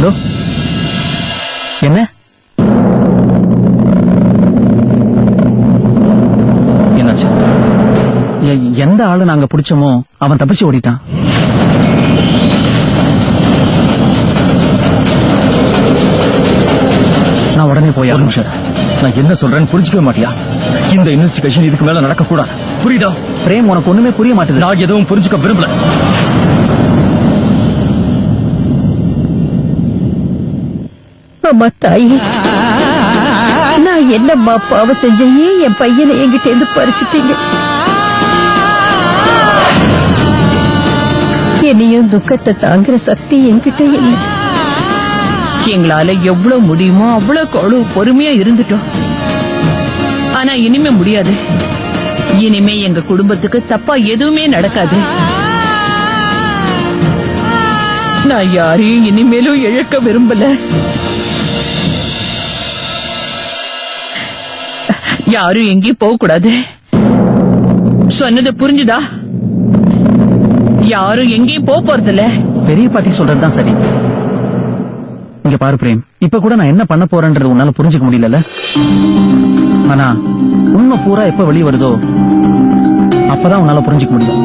Hello, என்ன? என்னாச்சு? எந்த ஆளு நாங்க பிடிச்சோமோ அவன் தப்பிச்சு ஓடிட்டான். நான் உடனே போய் ஒரு நிமிஷம். நான் என்ன சொல்றேன்னு புரிஞ்சுக்கவே மாட்டியா? இந்த இன்வெஸ்டிகேஷன் இதுக்கு மேல நடக்க கூடாது, புரியுதா? பிரேம், உனக்கு ஒண்ணுமே புரிய மாட்டேது. நான் எதுவும் புரிஞ்சுக்க விரும்பல. அம்மா தாயி, நான் என்னம்மா பாவம் செஞ்சேன்? என் பையனை என்கிட்ட இருந்து பறிச்சுட்டீங்க. என்னையும் துக்கத்தை தாங்குற சக்தி என்கிட்ட இல்லை. எங்களால எவ்வளவு முடியுமோ அவ்வளவு பொறுமையா இருந்துட்டோம். ஆனா இனிமே முடியாது. இனிமே எங்க குடும்பத்துக்கு தப்பா எதுவுமே நடக்காது. நான் யாரையும் இனிமேலும் இழக்க விரும்பல. யாரும் எங்கேயும் போக கூடாது. சொன்னது புரிஞ்சுதா? யாரும் எங்கேயும் போறதில்ல. பெரிய பாட்டி சொல்றதுதான் சரி. இங்க பாரு பிரேம், இப்ப கூட நான் என்ன பண்ண போறேன்றது உன்னால புரிஞ்சுக்க முடியல. ஆனா உண்மை பூரா எப்ப வெளியே வருதோ அப்பதான் உன்னால புரிஞ்சுக்க முடியும்.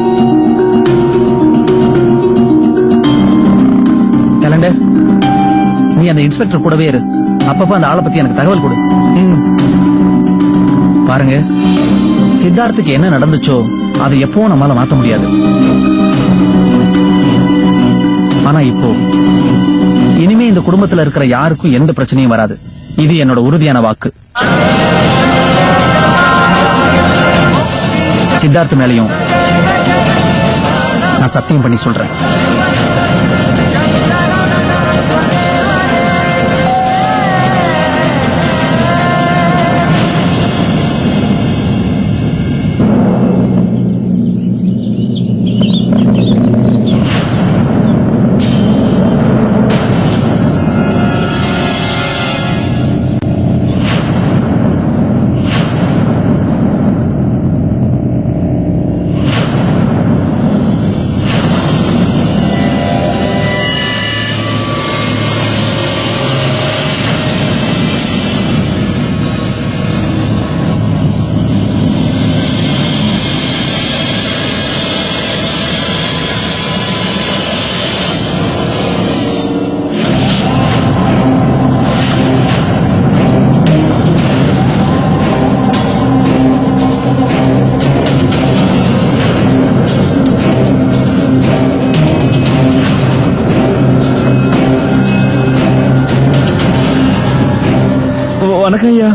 கேலண்டர், நீ அந்த இன்ஸ்பெக்டர் கூடவே இரு. அப்பப்ப அந்த ஆளை பத்தி எனக்கு தகவல் கொடு. பாருங்க, சித்தார்த்துக்கு என்ன நடந்துச்சோ அதை எப்பவும் நம்மளால மாத்த முடியாது. ஆனா இப்போ இனிமே இந்த குடும்பத்துல இருக்கிற யாருக்கும் எந்த பிரச்சனையும் வராது. இது என்னோட உறுதியான வாக்கு. சித்தார்த் மேலையும் நான் சத்தியம் பண்ணி சொல்றேன். வணக்கம் ஐயா.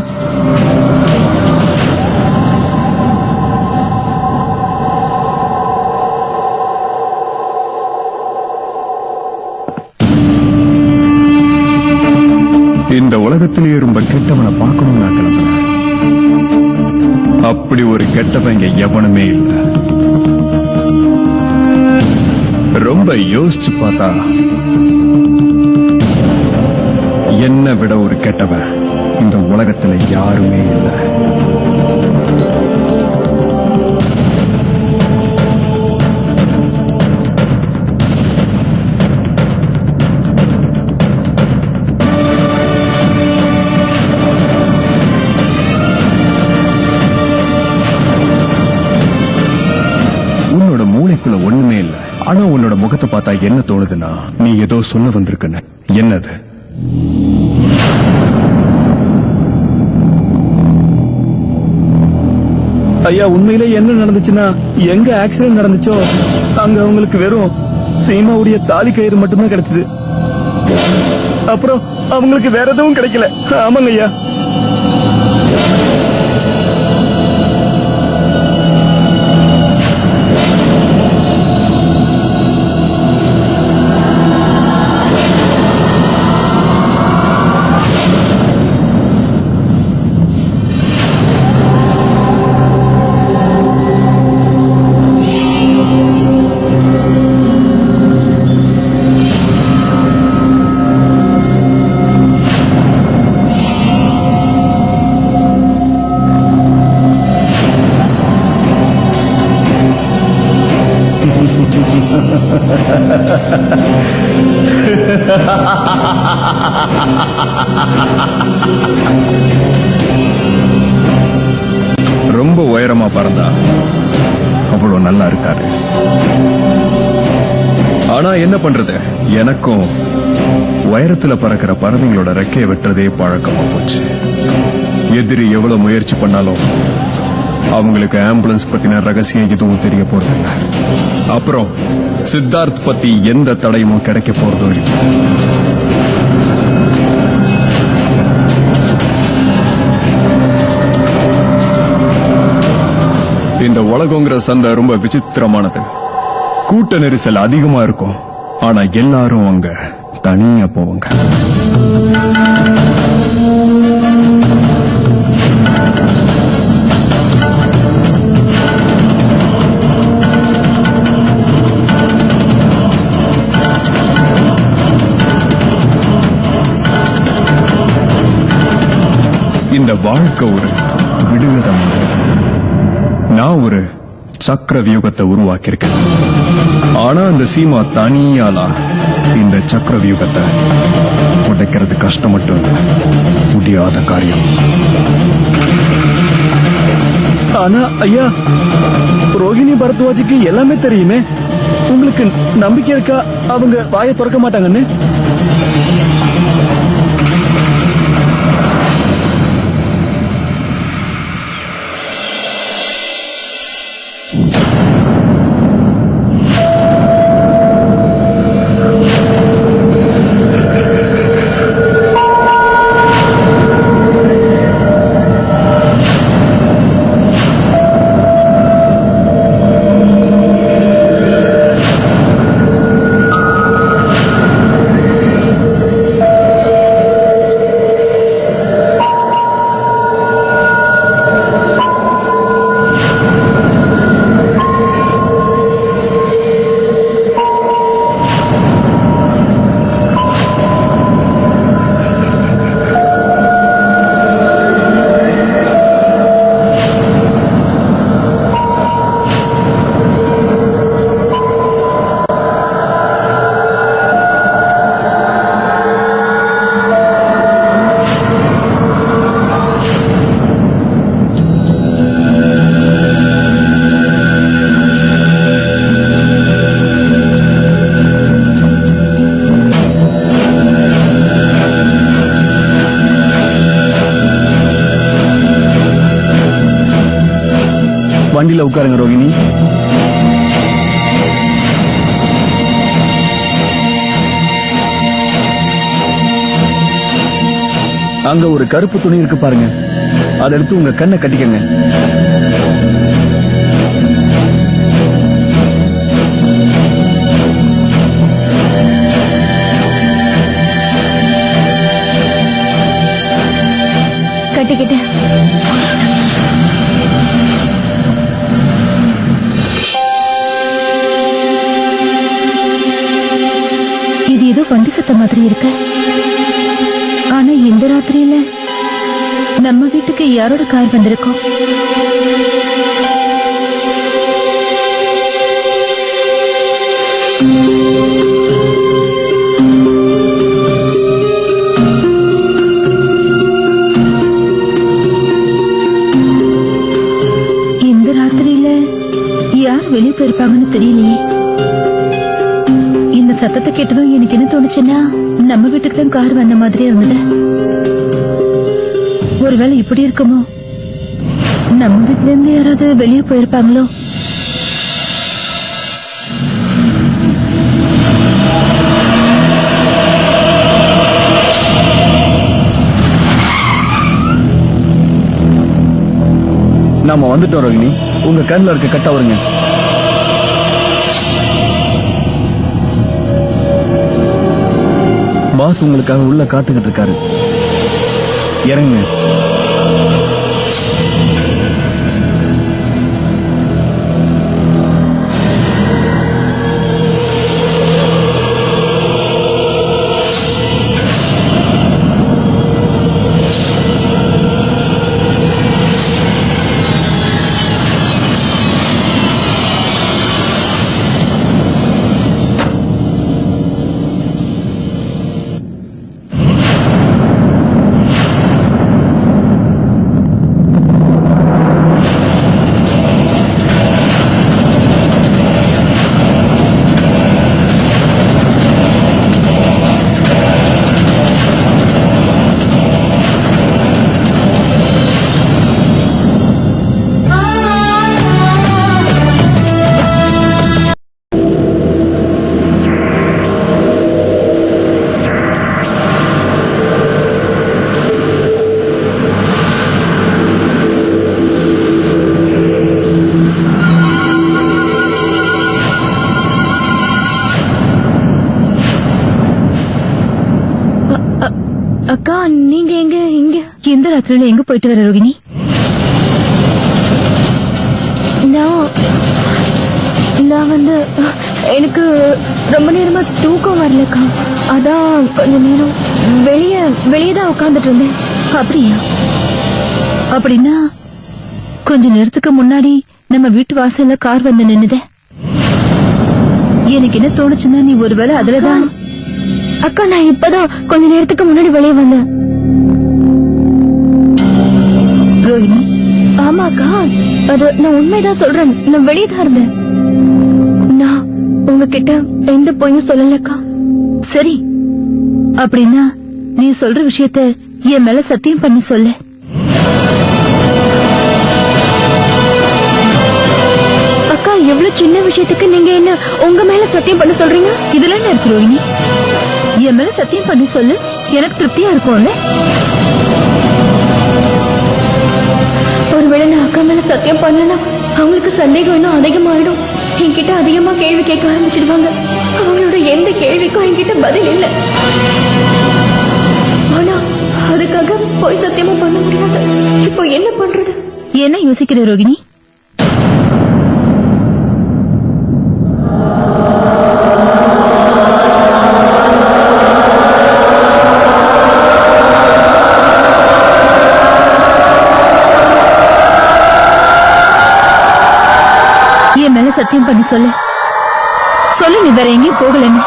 இந்த உலகத்திலேயே ரொம்ப கெட்டவனை பார்க்கணும் நான் கிளம்புறேன். அப்படி ஒரு கெட்டவங்க எவனுமே இல்லை. ரொம்ப யோசிச்சு பார்த்தா என்னை விட ஒரு கெட்டவன் இந்த உலகத்துல யாருமே இல்லை. உன்னோட மூளைக்குள்ள ஒண்ணுமே இல்லை. ஆனா உன்னோட முகத்தை பார்த்தா என்ன தோணுதுன்னா நீ ஏதோ சொல்ல வந்திருக்குன்னு. என்னது? ஐயா, உண்மையிலே என்ன நடந்துச்சுன்னா, எங்க ஆக்சிடென்ட் நடந்துச்சோ அங்க அவங்களுக்கு வெறும் சீமாவுடைய தாலி கயிறு மட்டும்தான் கிடைச்சது. அப்புறம் அவங்களுக்கு வேற எதுவும் கிடைக்கல. ஆமாங்க ஐயா. ரொம்ப உயரமா பறந்தா அவ்வளவு நல்லா இருக்காது. ஆனா என்ன பண்றது, எனக்கும் உயரத்துல பறக்கிற பறவைங்களோட ரெக்கையை வெட்டுறதே பழக்கமா போச்சு. எதிரி எவ்வளவு முயற்சி பண்ணாலும் அவங்களுக்கு ஆம்புலன்ஸ் பத்தின ரகசியம் எதுவும் தெரிய போறதில்ல. அப்புறம் சித்தார்த் பத்தி எந்த தடயமும் கிடைக்க போறதும் இல்லை. இந்த உலகங்கிற சந்தை ரொம்ப விசித்திரமானது. கூட்ட நெரிசல் அதிகமா இருக்கும், ஆனா எல்லாரும் அங்க தனியா போவாங்க. இந்த வாழ்க்கை ஒரு விடுகதம். நான் ஒரு சக்கர வியூகத்தை உருவாக்கியிருக்கேன். ஆனா அந்த சீமா தனியாலா இந்த சக்கர வியூகத்தை உடைக்கிறது கஷ்டம் மட்டும் இல்ல, முடியாத காரியம். ஆனா ஐயா, ரோகிணி பரத்வாஜுக்கு எல்லாமே தெரியுமே. உங்களுக்கு நம்பிக்கை இருக்கா அவங்க வாயை திறக்க மாட்டாங்கன்னு? வண்டியில உட்காருங்க ரோகிணி. அங்க ஒரு கருப்பு துணி இருக்கு பாருங்க, அதை எடுத்து உங்க கண்ணை கட்டிக்கங்க. கட்டிக்கிட்டேன். இது ஏதோ வண்டி சத்தம் மாதிரி இருக்கு. ஆனா இந்த ராத்திரியில நம்ம வீட்டுக்கு யாரோட கார் வந்திருக்கோம்? இந்த ராத்திரியில யார் வெளியே போயிருப்பாங்கன்னு தெரியலையே. இந்த சத்தத்தை கேட்டதும் எனக்கு என்ன தோணுச்சுன்னா, நம்ம வீட்டுக்கு தான் கார் வந்த மாதிரி இருந்தது. ஒருவேளை இப்படி இருக்குமோ, நம்ம வீட்டுல இருந்து யாராவது வெளியே போயிருப்பாங்களோ? நாம வந்துட்டோம் ரோகிணி, உங்க கண்ணில் இருக்க கட்ட வருங்க. பாஸ் உங்களுக்காக உள்ள காத்துக்கிட்டு இருக்காரு. இறங்குங்க. ராத்திரியில எங்க போயிட்டு வர ரோகிணி? நான் வந்து எனக்கு ரொம்ப நேரமா தூக்கம் வரலக்கா. அதான் கொஞ்ச நேரம் வெளியே தான் உட்கார்ந்துட்டு இருந்தேன். அப்படியா? அப்படின்னா கொஞ்ச நேரத்துக்கு முன்னாடி நம்ம வீட்டு வாசல்ல கார் வந்து நின்னுதே. எனக்கு என்ன தோணுச்சுன்னா நீ ஒருவேளை அதுலதான். அக்கா நான் இப்பதான் கொஞ்ச நேரத்துக்கு முன்னாடி வெளியே வந்தேன். ரோஹிணி, ஆமாக்கா, அது நான் உண்மைதான் சொல்றேன். நான் வெளியே தான் இருந்தேன். நான் உங்ககிட்ட எந்த பொய்யும் சொல்லலக்கா. சரி, அப்படின்னா நீ சொல்ற விஷயத்த என் மேல சத்தியம் பண்ணி சொல்லு. அக்கா, எவ்வளவு சின்ன விஷயத்துக்கு நீங்க என்ன உங்க மேல சத்தியம் பண்ண சொல்றீங்க? இதுல என்ன இருக்கு ரோஹிணி? என் மேல சத்தியம் பண்ணி சொல்லு, எனக்கு திருப்தியா இருக்கும்ல. ஒருவேளை நான் அக்கா மேல சத்தியம் பண்ணலன்னா அவங்களுக்கு சந்தேகம் இன்னும் அதிகமாயிடும். என்கிட்ட அதிகமா கேள்வி கேட்க ஆரம்பிச்சிடுவாங்க. அவங்களோட எந்த கேள்விக்கும் என்கிட்ட பதில் இல்ல. ஆனா அதுக்காக போய் சத்தியமும் பண்ண முடியாது. இப்போ என்ன பண்றது? என்ன யோசிக்கிற ரோகிணி? என் மேல சத்தியம் பண்ணி சொல்லு. சொல்லு, நீ வேற எங்கேயும் போகலன்னு.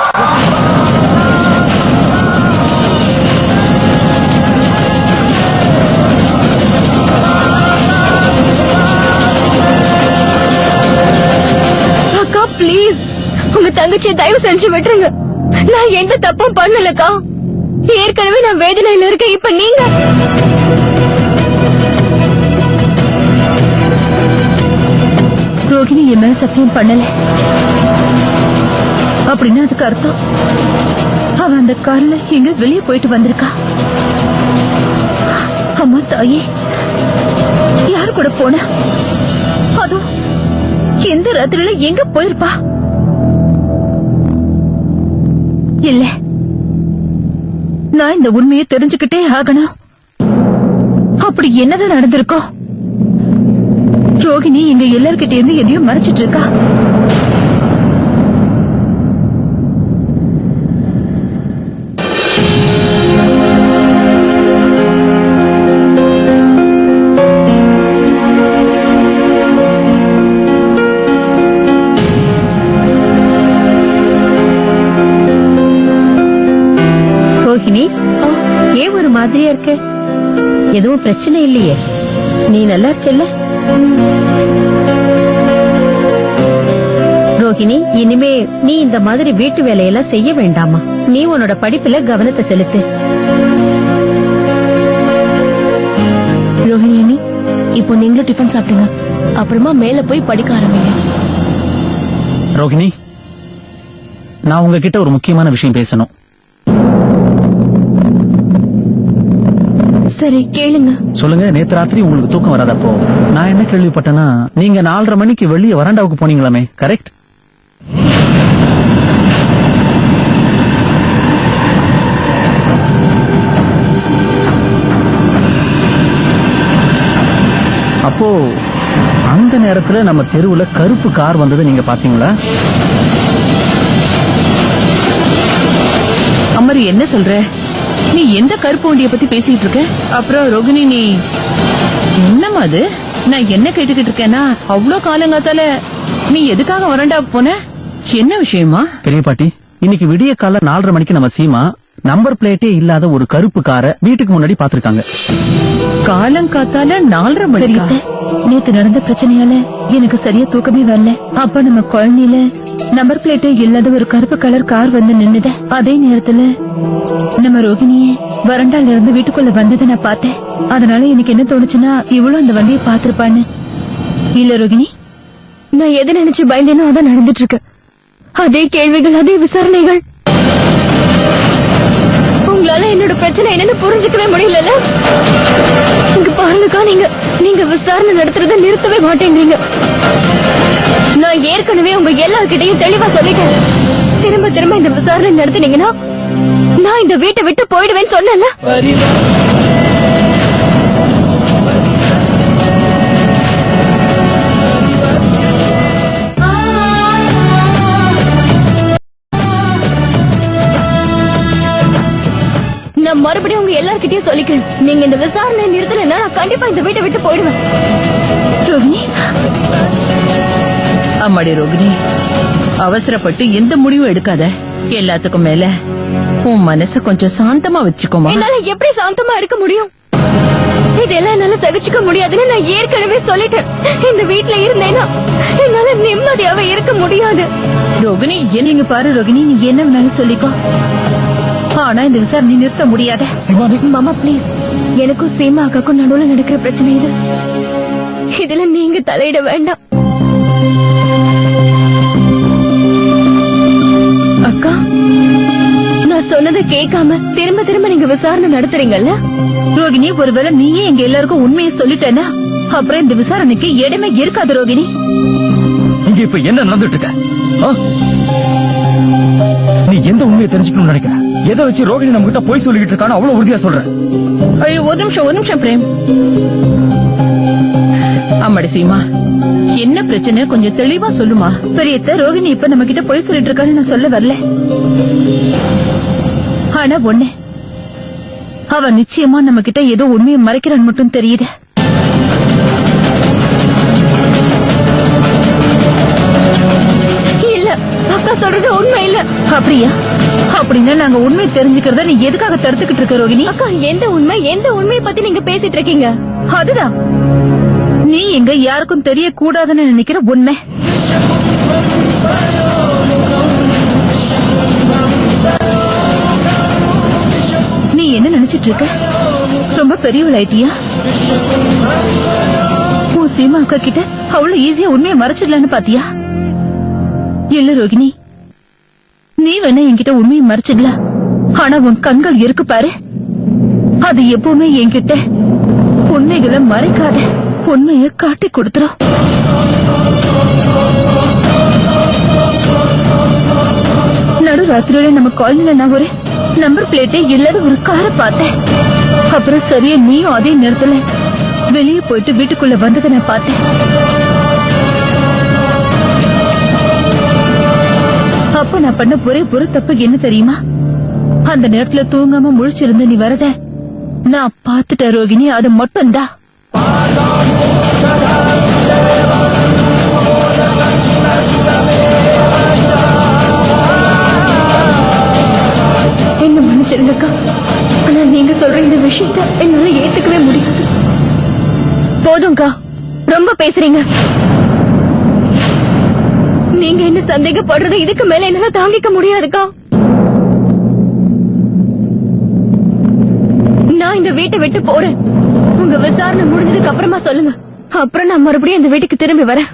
அக்கா ப்ளீஸ், உங்க தங்கச்சியை தயவு செஞ்சு விட்டுருங்க. நான் எந்த தப்பும் பண்ணலக்கா. ஏற்கனவே நான் வேதனையில இருக்கேன். இப்ப நீங்க ரோகிணி என் மேல சத்தியம் பண்ணல அப்படின்னா அதுக்கு அர்த்தம் அவ அந்த கார்ல எங்க வெளியே போயிட்டு வந்திருக்கா. அம்மா தாயே, யாரு கூட போனா? அதுவும் எந்த ராத்திரியில எங்க போயிருப்பா? இல்ல, நான் இந்த உண்மையை தெரிஞ்சுக்கிட்டே ஆகணும். அப்படி என்னதான் நடந்திருக்கோ? ரோகிணி எங்க எல்லார்கிட்ட இருந்து எதையும் மறைச்சிட்டு இருக்கா. ரோஹிணி, ஏன் ஒரு மாதிரியா இருக்க? எதுவும் பிரச்சனை இல்லையே? நீ நல்லா இருக்கல்ல? ரோஹிணி, இனிமே நீ இந்த மாதிரி வீட்டு வேலையெல்லாம் செய்ய வேண்டாமா? நீ உன்னோட படிப்புல கவனத்தை செலுத்து. ரோஹிணி அண்ணி, இப்போ நீங்களும் டிஃபன் சாப்பிடுங்க. அப்புறமா மேல போய் படிக்க ஆரம்பிங்க. ரோகிணி, நான் உங்ககிட்ட ஒரு முக்கியமான விஷயம் பேசணும். சரி கேளுங்க. சொல்லுங்க. நேத்து ராத்திரி உங்களுக்கு தூக்கம் வராதப்போ நான் என்ன கேள்விப்பட்டேன்னா, நீங்க 4:30 மணிக்கு வெளியே வராண்டாவுக்கு போனீங்களாமே, கரெக்ட்? அப்போ அந்த நேரத்துல நம்ம தெருவுல கருப்பு கார் வந்தது நீங்க பாத்தீங்களா? அமர், என்ன சொல்ற? நீ எந்த கருப்பு வண்டியை பத்தி பேசிட்டு இருக்க? அப்புறம் ரோகிணி, நீ என்னமா அது? நான் என்ன கேட்டுக்கிட்டு இருக்கேன்னா, அவ்வளவு காலங்காத்தால நீ எதுக்காக வரண்டா போன? என்ன விஷயமா? பெரிய பாட்டி, இன்னைக்கு விடிய கால 4:30 மணிக்கு நம்ம சீமா நம்பர் பிளேட்டே இல்லாத ஒரு கருப்பு காரை வீட்டுக்கு முன்னாடி பாத்திருக்காங்க. காலங்காத்தால 4:30 மணி? நேத்து நடந்த பிரச்சனையால எனக்கு சரியா தூக்கமே வரல. அப்ப நம்ம குழந்தையில நம்பர் பிளேட்டே இல்லாத ஒரு கருப்பு கலர் கார் வந்து நின்னுத. அதே நேரத்துல நம்ம ரோகிணியே வரண்டால இருந்து வீட்டுக்குள்ள வந்ததை நான் பார்த்தேன். அதனால எனக்கு என்ன தோணுச்சுன்னா, இவ்வளவு அந்த வண்டியை பாத்திருப்பான்னு. இல்ல ரோகிணி? நான் எதை நினைச்சு பயந்தேனோ அதான் நடந்துட்டு இருக்கு. அதே கேள்விகள், அதே விசாரணைகள். உங்களால என்னோட பிரச்சனை என்னன்னு புரிஞ்சுக்கவே முடியல. இங்க பாருங்கக்கா, நீங்க விசாரணை நடத்துறத நிறுத்தவே மாட்டேங்கிறீங்க. நான் ஏற்கனவே உங்க எல்லார்கிட்டையும் தெளிவா சொல்லிட்டேன். திரும்ப திரும்ப இந்த விசாரணை நடத்தினீங்கன்னா நான் இந்த வீட்டை விட்டு போயிடுவேன்னு சொன்னேன்ல. மறுபடியும் உங்க எல்லார்கிட்டயும் சொல்லிக்கிறேன். நீங்க இந்த விசாரணை நிறுத்தலைன்னா நான் கண்டிப்பா இந்த வீட்டை விட்டு போயிடுவேன். ரோகிணி, அம்மாடி ரோகிணி, அவசரப்பட்டு எந்த முடிவும் எடுக்காத. எல்லாத்துக்கும் மேல உன் மனச கொஞ்சம் சாந்தமா வச்சுக்கோமா. என்னால எப்படி சாந்தமா இருக்க முடியும்? இதெல்லாம் என்னால சகிச்சுக்க முடியாதுன்னு நான் ஏற்கனவே சொல்லிட்டேன். இந்த வீட்ல இருந்தேன்னா என்னால நிம்மதியாவே இருக்க முடியாது. ரோகிணி நீங்க பாரு ரோகிணி, நீ என்ன வேணாலும் சொல்லிக்கோ, ஆனா இந்த விசாரணை நிறுத்த முடியாத. மாமா ப்ளீஸ், எனக்கும் சீமா அக்காக்கும் நடுவுல நடக்கிற பிரச்சனை இது. இதுல நீங்க தலையிட வேண்டாம். அக்கா, நான் சொன்னதை கேட்காம திரும்ப திரும்ப நீங்க விசாரணை நடத்துறீங்கல்ல? ரோகிணி, ஒருவேளை நீயே எங்க எல்லாருக்கும் உண்மையை சொல்லிட்டேன்னா அப்புறம் இந்த விசாரணைக்கு இடமே இருக்காது. ரோகிணி, இங்க இப்ப என்ன நடந்துட்டு இருக்க? ஆ? நீ எந்த உண்மையை தெரிஞ்சுக்கணும்னு நினைக்கிற? எதை வச்சு ரோகிணி நம்ம கிட்ட போய் சொல்லிக்கிட்டு இருக்கான்னு அவ்வளவு உறுதியா சொல்ற? ஐயோ, ஒரு நிமிஷம் பிரேம். அம்மாடி சீமா, என்ன பிரச்சனை கொஞ்சம் தெளிவா சொல்லுமா. பெரியத்த, ரோகிணி இப்ப நம்ம கிட்ட போய் சொல்லிட்டு இருக்கான்னு நான் சொல்ல வரல. ஆனா ஒண்ணு, அவ நிச்சயமா நம்ம கிட்ட ஏதோ உண்மையை மறைக்கிறான்னு மட்டும் தெரியுது. இல்ல, அக்கா சொல்றது உண்மை இல்ல. அப்படியா? அப்படின்னா நாங்க உண்மை தெரிஞ்சுக்கிறத நீ எதுக்காக தடுத்துக்கிட்டு இருக்க ரோகிணி? அக்கா, எந்த உண்மையை பத்தி நீங்க பேசிட்டு இருக்கீங்க? அதுதான் நீ எங்க யாருக்கும் தெரியக்கூடாதுன்னு நினைக்கிற உண்மை. நீ என்ன நினைச்சிட்டு இருக்க? ரொம்ப பெரியவளாயிட்டியா? உன் சீமா அக்கா கிட்ட அவ்வளவு ஈஸியா உண்மையை மறைச்சிடலான்னு பாத்தியா? இல்ல ரோகிணி, நீ வேணா என்கிட்ட உண்மையை மறைச்சிடலாம், ஆனா உன் கண்கள் இருக்கு பாரு, அது எப்பவுமே என்கிட்ட உண்மைகளை மறைக்காத, உண்மையை காட்டி கொடுத்துரும். நடுராத்திரியோட நம்ம காலனில நான் ஒரு நம்பர் பிளேட்டே இல்லாத ஒரு காரை பார்த்தேன். அப்புறம் சரியா நீயும் அதே நேரத்துல வெளியே போயிட்டு வீட்டுக்குள்ள வந்ததை நான் பார்த்தேன். அப்ப நான் பண்ண ஒரே ஒரு தப்பு என்ன தெரியுமா? அந்த நேரத்துல தூங்காம முழிச்சிருந்த நீ வரத நான் பார்த்துட்டேன் ரோகிணி, அது மட்டும்தான். என்ன மன்னிச்சிருங்கக்கா, ஆனா நீங்க சொல்ற இந்த விஷயத்த என்னால ஏத்துக்கவே முடியாது. போதும்க்கா, ரொம்ப பேசுறீங்க. நீங்க என்ன சந்தேகப்படுறது இதுக்கு மேல என்னால தாங்கிக்க முடியாதுக்கா. நான் இந்த வீட்டை விட்டு போறேன். உங்க விசாரணை முடிஞ்சதுக்கு அப்புறமா சொல்லுங்க. அப்புறம் நான் மறுபடியும் இந்த வீட்டுக்கு திரும்பி வரேன்.